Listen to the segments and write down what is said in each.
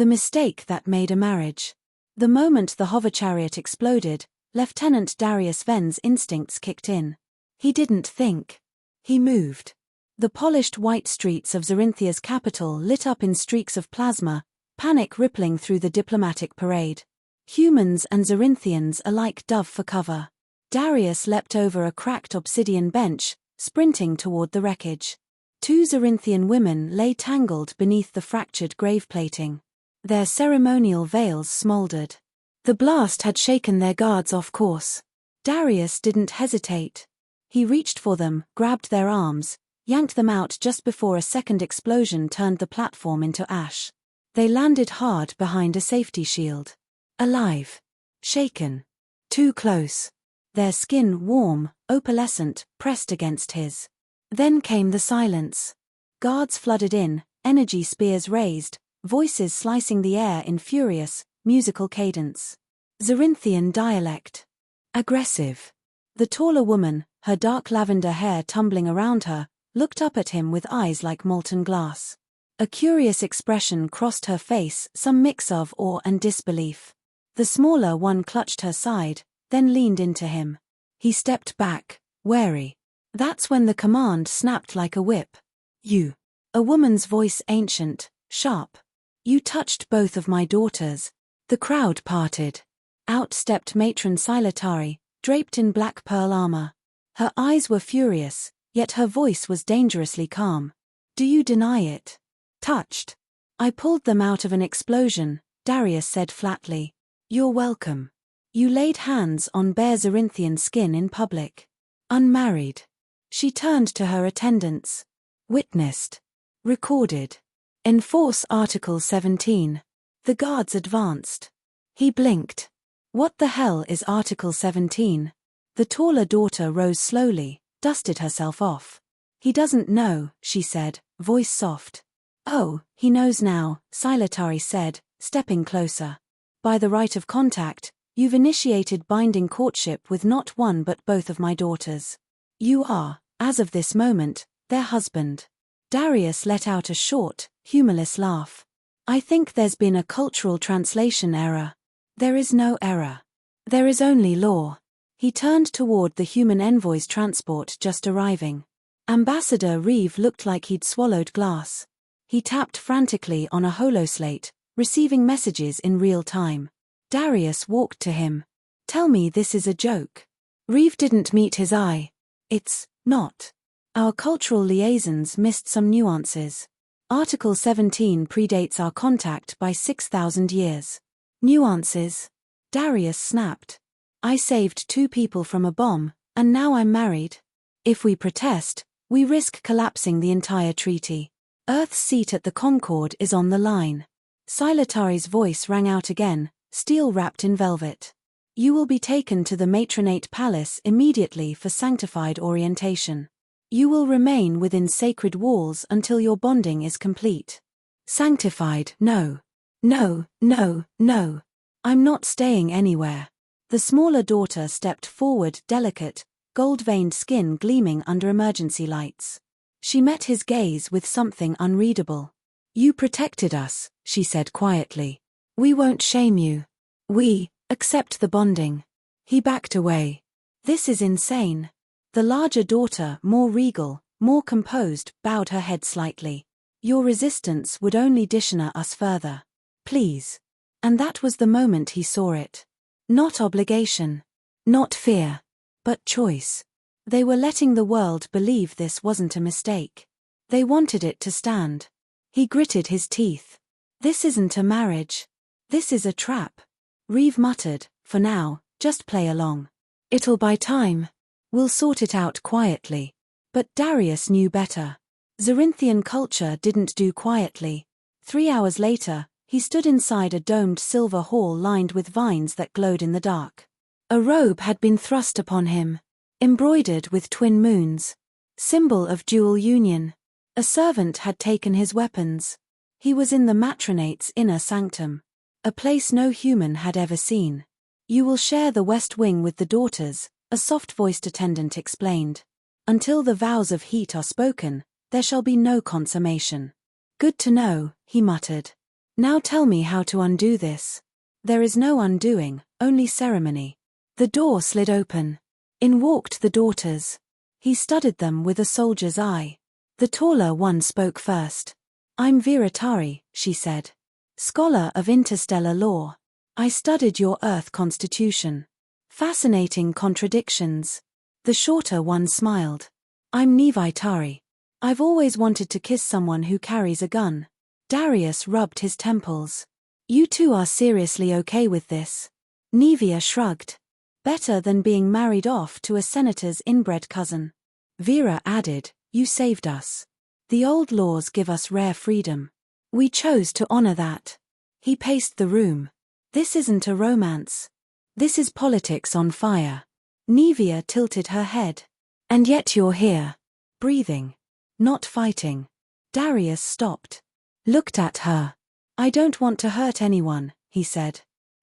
The mistake that made a marriage. The moment the hover chariot exploded, Lieutenant Darius Ven's instincts kicked in. He didn't think. He moved. The polished white streets of Zarinthia's capital lit up in streaks of plasma, panic rippling through the diplomatic parade. Humans and Zarinthians alike dove for cover. Darius leapt over a cracked obsidian bench, sprinting toward the wreckage. 2 Zarinthian women lay tangled beneath the fractured grave plating. Their ceremonial veils smoldered. The blast had shaken their guards off course. Darius didn't hesitate. He reached for them, grabbed their arms, yanked them out just before a second explosion turned the platform into ash. They landed hard behind a safety shield. Alive. Shaken. Too close. Their skin warm, opalescent, pressed against his. Then came the silence. Guards flooded in, energy spears raised, voices slicing the air in furious, musical cadence. Zarinthian dialect. Aggressive. The taller woman, her dark lavender hair tumbling around her, looked up at him with eyes like molten glass. A curious expression crossed her face, some mix of awe and disbelief. The smaller one clutched her side, then leaned into him. He stepped back, wary. That's when the command snapped like a whip. You. A woman's voice ancient, sharp. You touched both of my daughters. The crowd parted. Out stepped Matron Silatari, draped in black pearl armor. Her eyes were furious, yet her voice was dangerously calm. Do you deny it? Touched. I pulled them out of an explosion, Darius said flatly. You're welcome. You laid hands on bare Zarinthian skin in public. Unmarried. She turned to her attendants. Witnessed. Recorded. Enforce Article 17. The guards advanced. He blinked. What the hell is Article 17? The taller daughter rose slowly, dusted herself off. He doesn't know, she said, voice soft. Oh, he knows now, Silatari said, stepping closer. By the right of contact, you've initiated binding courtship with not one but both of my daughters. You are, as of this moment, their husband. Darius let out a short, humorless laugh. I think there's been a cultural translation error. There is no error. There is only law. He turned toward the human envoy's transport just arriving. Ambassador Reeve looked like he'd swallowed glass. He tapped frantically on a holoslate, receiving messages in real time. Darius walked to him. Tell me this is a joke. Reeve didn't meet his eye. It's not. Our cultural liaisons missed some nuances. Article 17 predates our contact by 6,000 years. Nuances? Darius snapped. I saved 2 people from a bomb, and now I'm married. If we protest, we risk collapsing the entire treaty. Earth's seat at the Concord is on the line. Silatari's voice rang out again, steel wrapped in velvet. You will be taken to the matronate palace immediately for sanctified orientation. You will remain within sacred walls until your bonding is complete. Sanctified? No. No, no, no. I'm not staying anywhere. The smaller daughter stepped forward, delicate, gold-veined skin gleaming under emergency lights. She met his gaze with something unreadable. You protected us, she said quietly. We won't shame you. We accept the bonding. He backed away. This is insane. The larger daughter, more regal, more composed, bowed her head slightly. Your resistance would only dishonor us further. Please. And that was the moment he saw it. Not obligation. Not fear. But choice. They were letting the world believe this wasn't a mistake. They wanted it to stand. He gritted his teeth. This isn't a marriage. This is a trap. Reeve muttered, for now, just play along. It'll buy time. We'll sort it out quietly. But Darius knew better. Zarinthian culture didn't do quietly. 3 hours later, he stood inside a domed silver hall lined with vines that glowed in the dark. A robe had been thrust upon him, embroidered with twin moons. Symbol of dual union. A servant had taken his weapons. He was in the matronate's inner sanctum. A place no human had ever seen. You will share the west wing with the daughters, a soft-voiced attendant explained. Until the vows of heat are spoken, there shall be no consummation. Good to know, he muttered. Now tell me how to undo this. There is no undoing, only ceremony. The door slid open. In walked the daughters. He studied them with a soldier's eye. The taller one spoke first. I'm Viratari, she said. Scholar of interstellar law. I studied your Earth constitution. Fascinating contradictions. The shorter one smiled. I'm Nivaitari. I've always wanted to kiss someone who carries a gun. Darius rubbed his temples. You two are seriously okay with this? Nevia shrugged. Better than being married off to a senator's inbred cousin. Vera added, you saved us. The old laws give us rare freedom. We chose to honor that. He paced the room. This isn't a romance. This is politics on fire. Nevia tilted her head. And yet you're here. Breathing. Not fighting. Darius stopped. Looked at her. I don't want to hurt anyone, he said.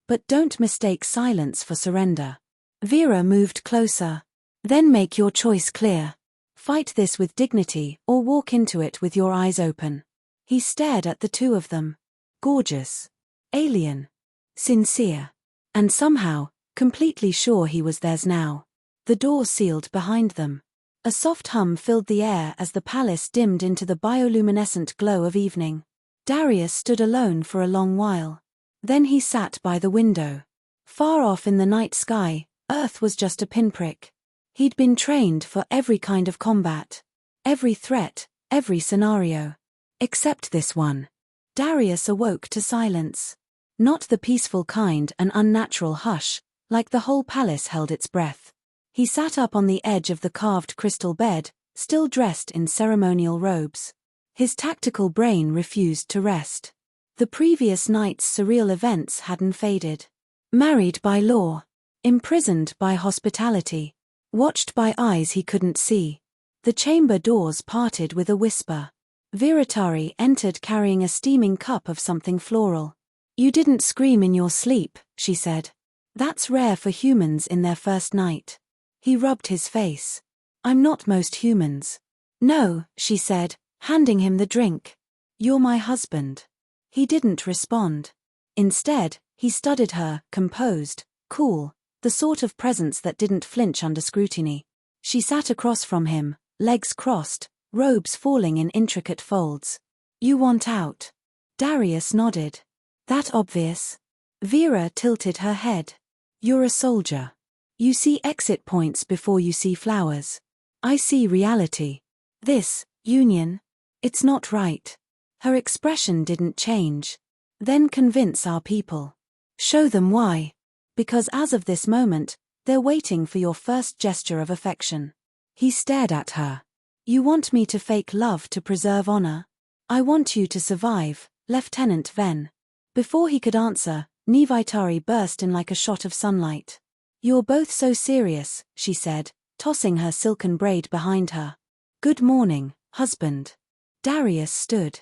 But don't mistake silence for surrender. Vera moved closer. Then make your choice clear. Fight this with dignity or walk into it with your eyes open. He stared at the two of them. Gorgeous. Alien. Sincere. And somehow, completely sure he was theirs now. The door sealed behind them. A soft hum filled the air as the palace dimmed into the bioluminescent glow of evening. Darius stood alone for a long while. Then he sat by the window. Far off in the night sky, Earth was just a pinprick. He'd been trained for every kind of combat. Every threat, every scenario. Except this one. Darius awoke to silence. Not the peaceful kind, an unnatural hush, like the whole palace held its breath. He sat up on the edge of the carved crystal bed, still dressed in ceremonial robes. His tactical brain refused to rest. The previous night's surreal events hadn't faded. Married by law. Imprisoned by hospitality. Watched by eyes he couldn't see. The chamber doors parted with a whisper. Viratari entered carrying a steaming cup of something floral. You didn't scream in your sleep, she said. That's rare for humans in their first night. He rubbed his face. I'm not most humans. No, she said, handing him the drink. You're my husband. He didn't respond. Instead, he studied her, composed, cool, the sort of presence that didn't flinch under scrutiny. She sat across from him, legs crossed, robes falling in intricate folds. You want out? Darius nodded. That obvious? Vera tilted her head. You're a soldier. You see exit points before you see flowers. I see reality. This, union, it's not right. Her expression didn't change. Then convince our people. Show them why. Because as of this moment, they're waiting for your first gesture of affection. He stared at her. You want me to fake love to preserve honor? I want you to survive, Lieutenant Ven. Before he could answer, Nivaitari burst in like a shot of sunlight. You're both so serious, she said, tossing her silken braid behind her. Good morning, husband. Darius stood.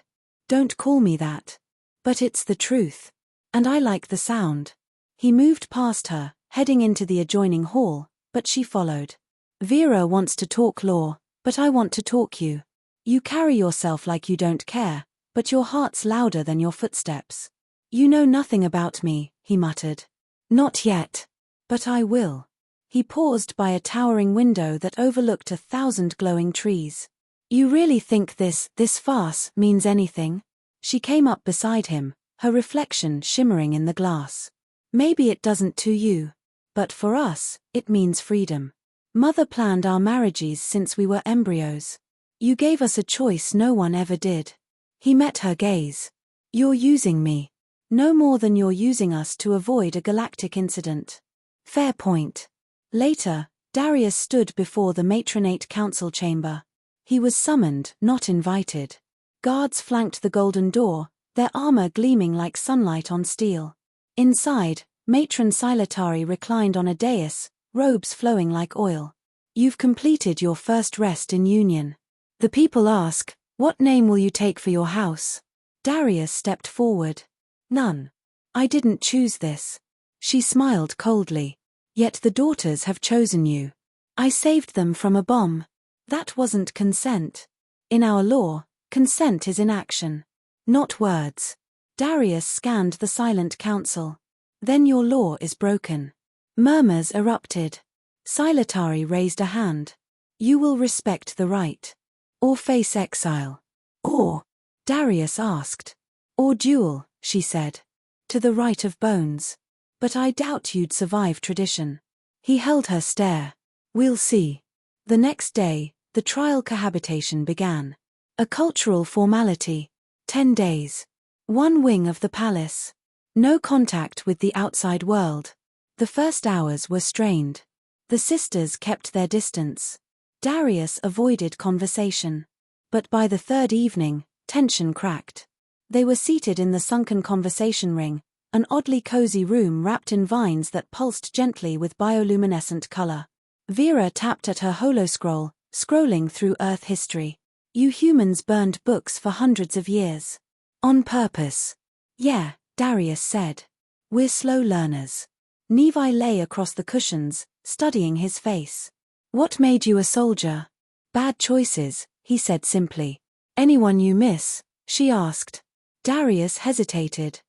Don't call me that. But it's the truth. And I like the sound. He moved past her, heading into the adjoining hall, but she followed. Vera wants to talk law, but I want to talk you. You carry yourself like you don't care, but your heart's louder than your footsteps. You know nothing about me, he muttered. Not yet. But I will. He paused by a towering window that overlooked 1,000 glowing trees. You really think this farce means anything? She came up beside him, her reflection shimmering in the glass. Maybe it doesn't to you. But for us, it means freedom. Mother planned our marriages since we were embryos. You gave us a choice no one ever did. He met her gaze. You're using me. No more than you're using us to avoid a galactic incident. Fair point. Later, Darius stood before the matronate council chamber. He was summoned, not invited. Guards flanked the golden door, their armor gleaming like sunlight on steel. Inside, Matron Silatari reclined on a dais, robes flowing like oil. You've completed your first rest in union. The people ask, what name will you take for your house? Darius stepped forward. None. I didn't choose this. She smiled coldly. Yet the daughters have chosen you. I saved them from a bomb. That wasn't consent. In our law, consent is inaction. Not words. Darius scanned the silent council. Then your law is broken. Murmurs erupted. Silatari raised a hand. You will respect the right. Or face exile. Or? Darius asked. Or duel, she said. To the right of bones. But I doubt you'd survive tradition. He held her stare. We'll see. The next day, the trial cohabitation began. A cultural formality. 10 days. One wing of the palace. No contact with the outside world. The first hours were strained. The sisters kept their distance. Darius avoided conversation. But by the third evening, tension cracked. They were seated in the sunken conversation ring, an oddly cozy room wrapped in vines that pulsed gently with bioluminescent color. Vera tapped at her holoscroll, scrolling through Earth history. You humans burned books for hundreds of years. On purpose. Yeah, Darius said. We're slow learners. Nevi lay across the cushions, studying his face. What made you a soldier? Bad choices, he said simply. Anyone you miss? She asked. Darius hesitated.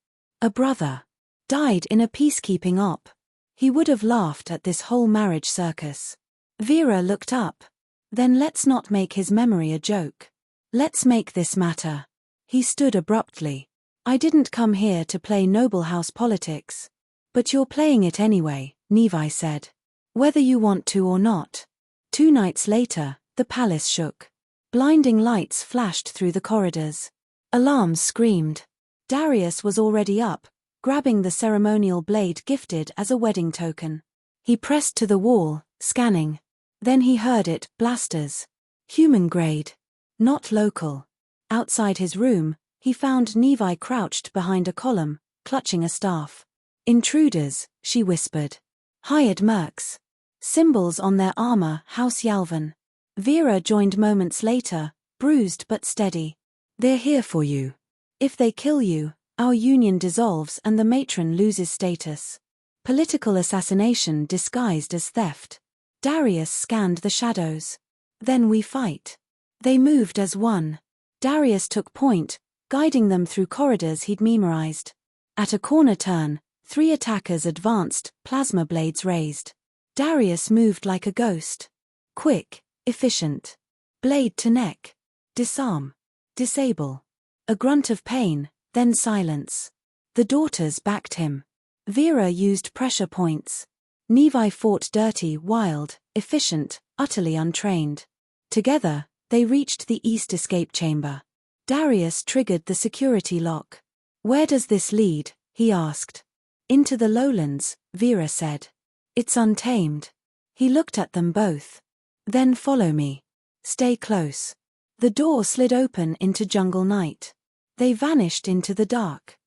A brother. Died in a peacekeeping op. He would have laughed at this whole marriage circus. Vera looked up. Then let's not make his memory a joke. Let's make this matter. He stood abruptly. I didn't come here to play noble house politics. But you're playing it anyway, Nevi said. Whether you want to or not. 2 nights later, the palace shook. Blinding lights flashed through the corridors. Alarms screamed. Darius was already up, grabbing the ceremonial blade gifted as a wedding token. He pressed to the wall, scanning. Then he heard it, blasters. Human grade. Not local. Outside his room, he found Nevi crouched behind a column, clutching a staff. Intruders, she whispered. Hired mercs. Symbols on their armor, House Yalvan. Vera joined moments later, bruised but steady. They're here for you. If they kill you, our union dissolves and the matron loses status. Political assassination disguised as theft. Darius scanned the shadows. Then we fight. They moved as one. Darius took point, guiding them through corridors he'd memorized. At a corner turn, 3 attackers advanced, plasma blades raised. Darius moved like a ghost. Quick, efficient. Blade to neck. Disarm. Disable. A grunt of pain, then silence. The daughters backed him. Vera used pressure points. Nevi fought dirty, wild, efficient, utterly untrained. Together, they reached the east escape chamber. Darius triggered the security lock. Where does this lead? He asked. Into the lowlands, Vera said. It's untamed. He looked at them both. Then follow me. Stay close. The door slid open into jungle night. They vanished into the dark.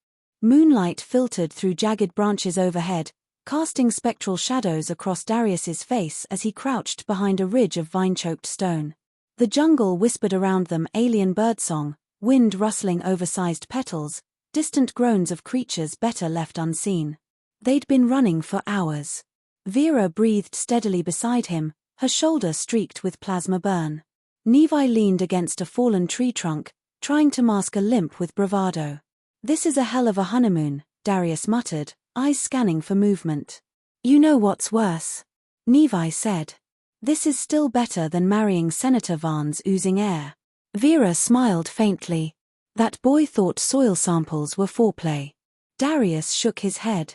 Moonlight filtered through jagged branches overhead, casting spectral shadows across Darius's face as he crouched behind a ridge of vine-choked stone. The jungle whispered around them alien birdsong, wind rustling oversized petals, distant groans of creatures better left unseen. They'd been running for hours. Vera breathed steadily beside him, her shoulder streaked with plasma burn. Nevi leaned against a fallen tree trunk, trying to mask a limp with bravado. This is a hell of a honeymoon, Darius muttered, eyes scanning for movement. You know what's worse? Nevi said. This is still better than marrying Senator Varn's oozing air. Vera smiled faintly. That boy thought soil samples were foreplay. Darius shook his head.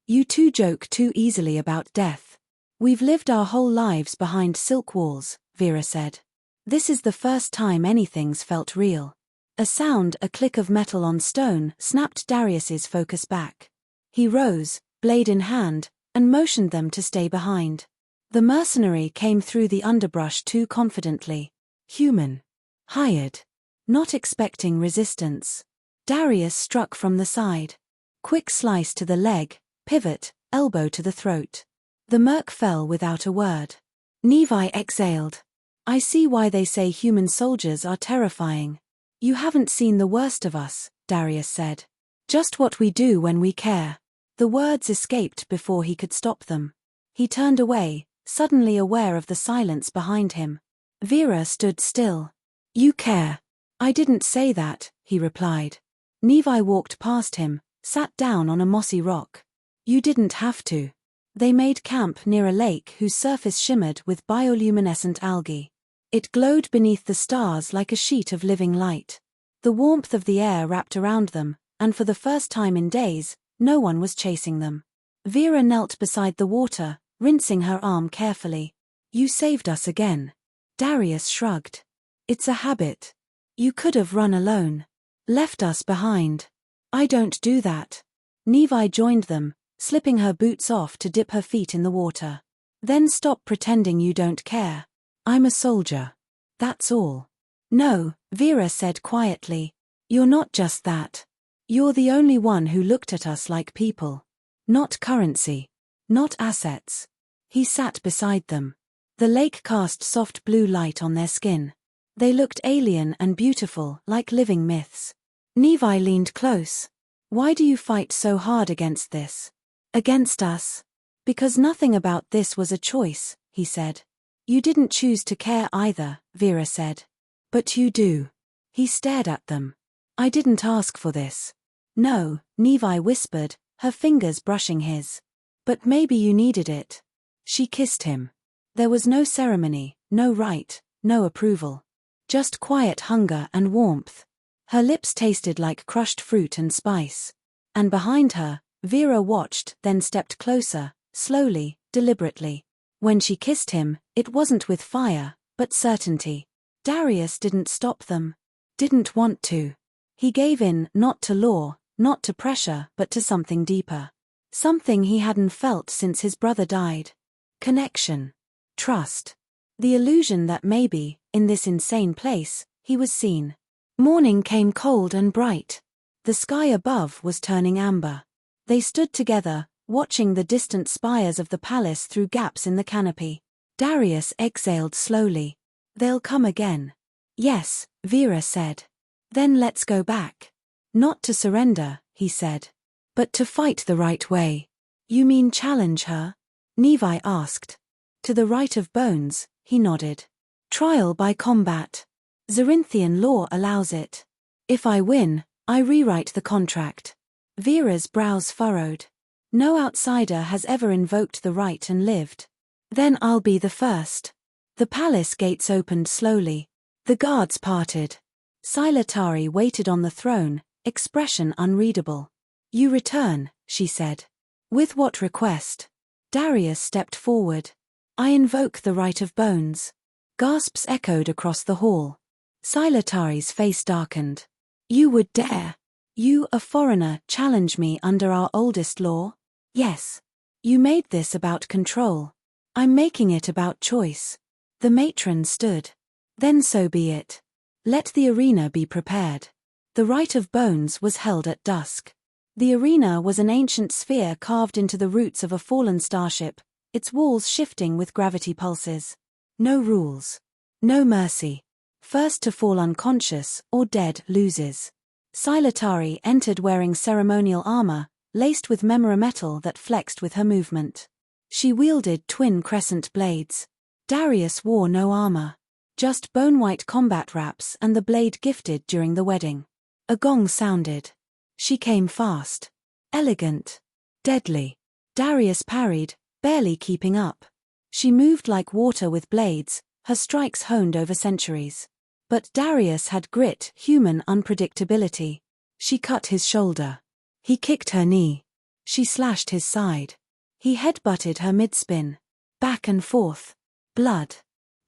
You two joke too easily about death. We've lived our whole lives behind silk walls, Vera said. This is the first time anything's felt real. A sound, a click of metal on stone, snapped Darius's focus back. He rose, blade in hand, and motioned them to stay behind. The mercenary came through the underbrush too confidently. Human. Hired. Not expecting resistance. Darius struck from the side. Quick slice to the leg, pivot, elbow to the throat. The merc fell without a word. Nevi exhaled. I see why they say human soldiers are terrifying. You haven't seen the worst of us, Darius said. Just what we do when we care. The words escaped before he could stop them. He turned away, suddenly aware of the silence behind him. Vera stood still. You care. I didn't say that, he replied. Nevi walked past him, sat down on a mossy rock. You didn't have to. They made camp near a lake whose surface shimmered with bioluminescent algae. It glowed beneath the stars like a sheet of living light. The warmth of the air wrapped around them, and for the first time in days, no one was chasing them. Vera knelt beside the water, rinsing her arm carefully. You saved us again. Darius shrugged. It's a habit. You could have run alone. Left us behind. I don't do that. Nevi joined them, slipping her boots off to dip her feet in the water. Then stop pretending you don't care. I'm a soldier. That's all. No, Vera said quietly. You're not just that. You're the only one who looked at us like people. Not currency. Not assets. He sat beside them. The lake cast soft blue light on their skin. They looked alien and beautiful, like living myths. Nevi leaned close. Why do you fight so hard against this? Against us? Because nothing about this was a choice, he said. You didn't choose to care either, Vera said. But you do. He stared at them. I didn't ask for this. No, Nevi whispered, her fingers brushing his. But maybe you needed it. She kissed him. There was no ceremony, no rite, no approval. Just quiet hunger and warmth. Her lips tasted like crushed fruit and spice. And behind her, Vera watched, then stepped closer, slowly, deliberately. When she kissed him, it wasn't with fire, but certainty. Darius didn't stop them. Didn't want to. He gave in, not to law, not to pressure, but to something deeper. Something he hadn't felt since his brother died. Connection. Trust. The illusion that maybe, in this insane place, he was seen. Morning came cold and bright. The sky above was turning amber. They stood together, watching the distant spires of the palace through gaps in the canopy. Darius exhaled slowly. They'll come again. Yes, Vera said. Then let's go back. Not to surrender, he said. But to fight the right way. You mean challenge her? Nevi asked. To the right of bones, he nodded. Trial by combat. Zorinthian law allows it. If I win, I rewrite the contract. Vera's brows furrowed. No outsider has ever invoked the right and lived. Then I'll be the first. The palace gates opened slowly. The guards parted. Silatari waited on the throne, expression unreadable. You return, she said. With what request? Darius stepped forward. I invoke the right of bones. Gasps echoed across the hall. Silatari's face darkened. You would dare? You, a foreigner, challenge me under our oldest law? Yes. You made this about control. I'm making it about choice. The matron stood. Then so be it. Let the arena be prepared. The right of bones was held at dusk. The arena was an ancient sphere carved into the roots of a fallen starship, its walls shifting with gravity pulses. No rules. No mercy. First to fall unconscious or dead loses. Silatari entered wearing ceremonial armor, laced with metal that flexed with her movement. She wielded twin crescent blades. Darius wore no armor. Just bone-white combat wraps and the blade gifted during the wedding. A gong sounded. She came fast. Elegant. Deadly. Darius parried, barely keeping up. She moved like water with blades, her strikes honed over centuries. But Darius had grit, human unpredictability. She cut his shoulder. He kicked her knee. She slashed his side. He headbutted her mid-spin. Back and forth. Blood.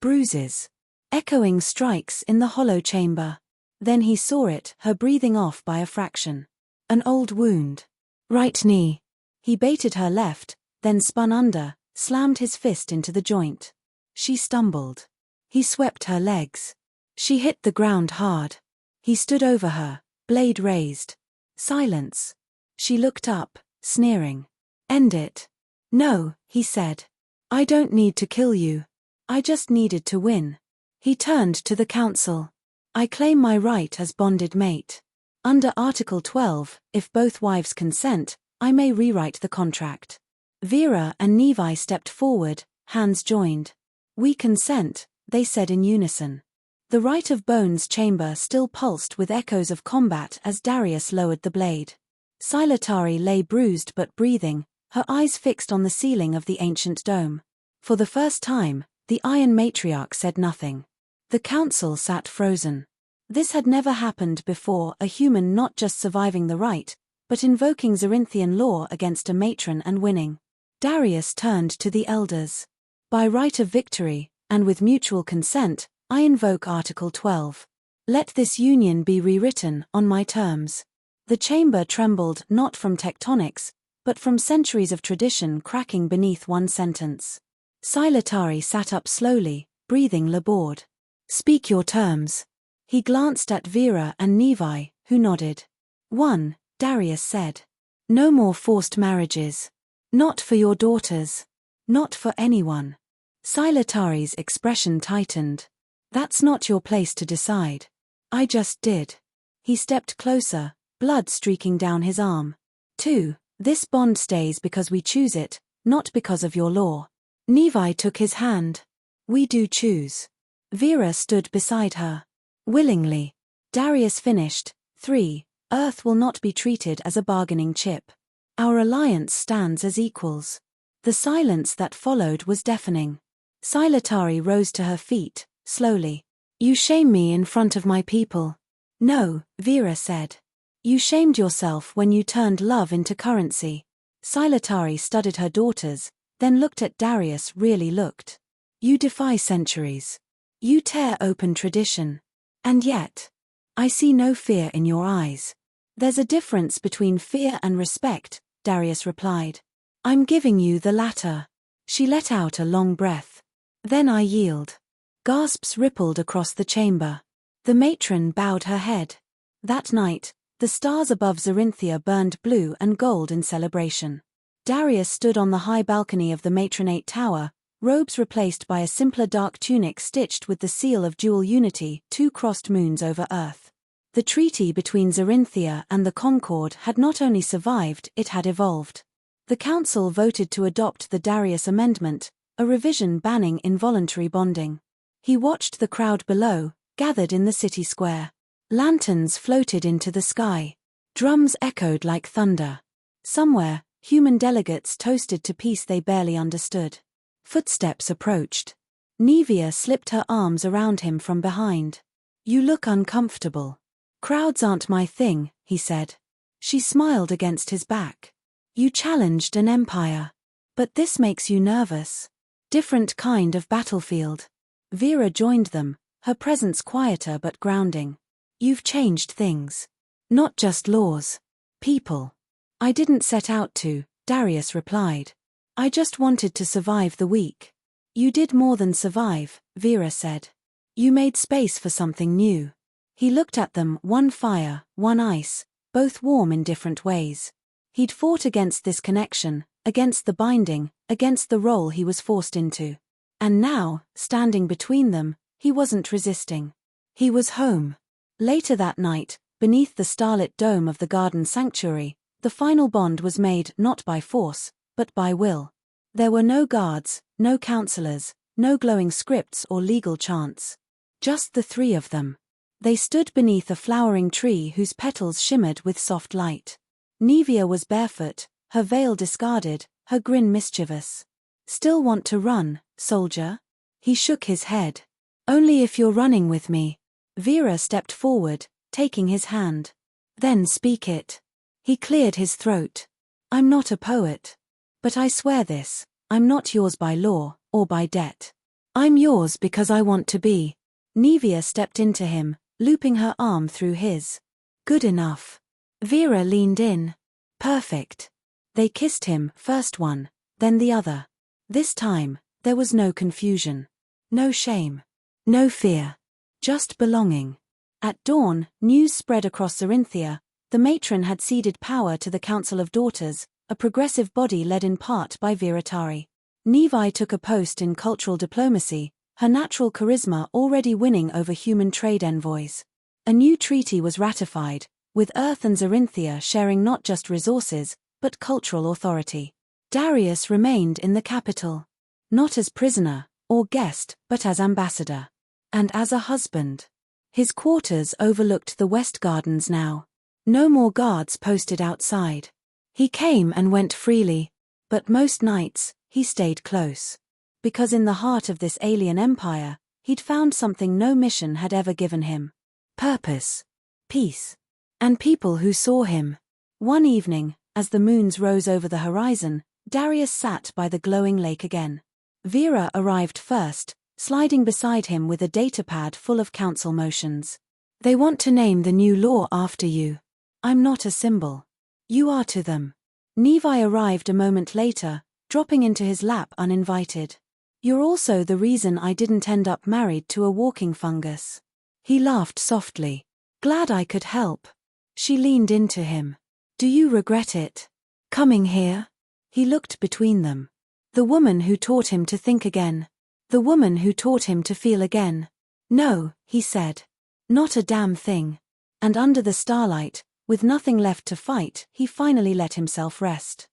Bruises. Echoing strikes in the hollow chamber. Then he saw it, her breathing off by a fraction. An old wound. Right knee. He baited her left, then spun under, slammed his fist into the joint. She stumbled. He swept her legs. She hit the ground hard. He stood over her, blade raised. Silence. She looked up, sneering. End it. No, he said. I don't need to kill you. I just needed to win. He turned to the council. I claim my right as bonded mate. Under Article 12, if both wives consent, I may rewrite the contract. Vera and Nevi stepped forward, hands joined. We consent, they said in unison. The right of Bones' chamber still pulsed with echoes of combat as Darius lowered the blade. Silatari lay bruised but breathing, her eyes fixed on the ceiling of the ancient dome. For the first time, the Iron Matriarch said nothing. The council sat frozen. This had never happened before, a human not just surviving the rite, but invoking Zarinthian law against a matron and winning. Darius turned to the elders. By right of victory, and with mutual consent, I invoke Article 12. Let this union be rewritten on my terms. The chamber trembled not from tectonics, but from centuries of tradition cracking beneath one sentence. Silatari sat up slowly, breathing labored. Speak your terms. He glanced at Vera and Nevi, who nodded. 1, Darius said. No more forced marriages. Not for your daughters. Not for anyone. Silatari's expression tightened. That's not your place to decide. I just did. He stepped closer, blood streaking down his arm. 2, this bond stays because we choose it, not because of your law. Nevi took his hand. We do choose. Vera stood beside her. Willingly. Darius finished. 3, Earth will not be treated as a bargaining chip. Our alliance stands as equals. The silence that followed was deafening. Silatari rose to her feet, slowly. You shame me in front of my people. No, Vera said. You shamed yourself when you turned love into currency. Silatari studied her daughters, then looked at Darius. Really looked. You defy centuries. You tear open tradition. And yet, I see no fear in your eyes. There's a difference between fear and respect, Darius replied. I'm giving you the latter. She let out a long breath. Then I yield. Gasps rippled across the chamber. The matron bowed her head. That night, the stars above Zarinthia burned blue and gold in celebration. Darius stood on the high balcony of the matronate tower, robes replaced by a simpler dark tunic stitched with the seal of dual unity, 2 crossed moons over Earth. The treaty between Zarinthia and the Concord had not only survived, it had evolved. The council voted to adopt the Darius Amendment, a revision banning involuntary bonding. He watched the crowd below, gathered in the city square. Lanterns floated into the sky. Drums echoed like thunder. Somewhere, human delegates toasted to peace they barely understood. Footsteps approached. Nevia slipped her arms around him from behind. You look uncomfortable. Crowds aren't my thing, he said. She smiled against his back. You challenged an empire. But this makes you nervous. Different kind of battlefield. Vera joined them, her presence quieter but grounding. You've changed things. Not just laws. People. I didn't set out to, Darius replied. I just wanted to survive the week. You did more than survive, Vera said. You made space for something new. He looked at them, one fire, one ice, both warm in different ways. He'd fought against this connection, against the binding, against the role he was forced into. And now, standing between them, he wasn't resisting. He was home. Later that night, beneath the starlit dome of the garden sanctuary, the final bond was made not by force, but by will. There were no guards, no counselors, no glowing scripts or legal chants. Just the 3 of them. They stood beneath a flowering tree whose petals shimmered with soft light. Nevia was barefoot, her veil discarded, her grin mischievous. Still want to run, soldier? He shook his head. Only if you're running with me. Vera stepped forward, taking his hand. Then speak it. He cleared his throat. I'm not a poet. But I swear this, I'm not yours by law, or by debt. I'm yours because I want to be. Nevia stepped into him, looping her arm through his. Good enough. Vera leaned in. Perfect. They kissed him, first one, then the other. This time, there was no confusion. No shame. No fear. Just belonging. At dawn, news spread across Zarinthia. The matron had ceded power to the Council of Daughters, a progressive body led in part by Viratari. Nevi took a post in cultural diplomacy, her natural charisma already winning over human trade envoys. A new treaty was ratified, with Earth and Zarinthia sharing not just resources, but cultural authority. Darius remained in the capital. Not as prisoner, or guest, but as ambassador. And as a husband. His quarters overlooked the West Gardens now. No more guards posted outside. He came and went freely, but most nights, he stayed close. Because in the heart of this alien empire, he'd found something no mission had ever given him. Purpose. Peace. And people who saw him. One evening, as the moons rose over the horizon, Darius sat by the glowing lake again. Vera arrived first, sliding beside him with a datapad full of council motions. They want to name the new law after you. I'm not a symbol. You are to them. Nevi arrived a moment later, dropping into his lap uninvited. You're also the reason I didn't end up married to a walking fungus. He laughed softly. Glad I could help. She leaned into him. Do you regret it? Coming here? He looked between them. The woman who taught him to think again. The woman who taught him to feel again. No, he said. Not a damn thing. And under the starlight, with nothing left to fight, he finally let himself rest.